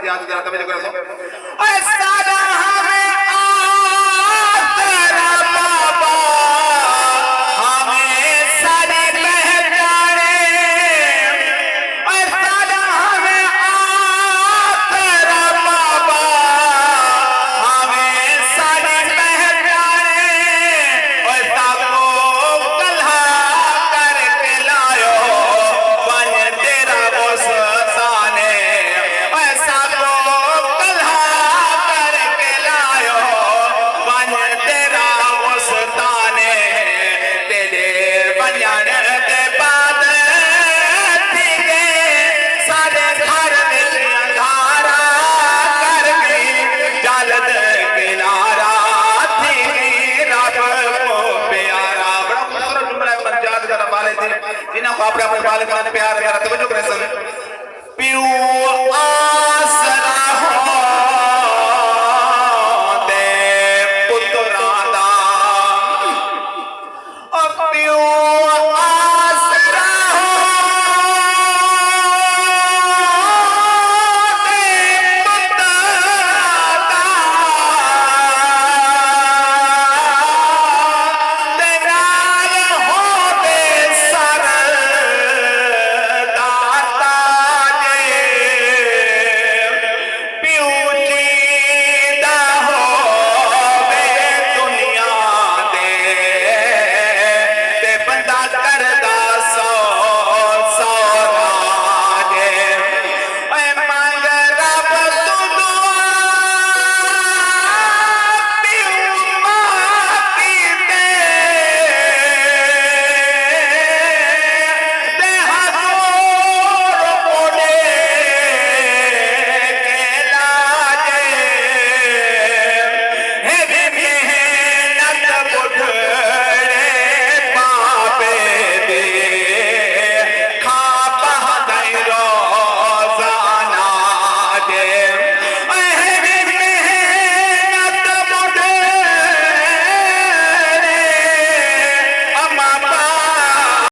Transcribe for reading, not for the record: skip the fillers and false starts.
ध्यान दे तवे जो करो ओए सादा हमें तेरा बाबा हमें सारे पहचाने ओए सादा हमें तेरा बाबा हमें सारे पहचाने ओए साको कल्हा करके लायो बन तेरा बोसाने ओए साको कल्हा करके लायो बन तेरा बोसाने तेरे बंजन के बाद ठीके सारे घर दिल अंधारा कर गई जलद किनारा थी रब को प्यारा बड़ा खूबसूरत जुमला है मर्जाद जरा वाले थे जिन्हें को अपने अपने वाले का प्यार करा तवज्जो करे सब पियो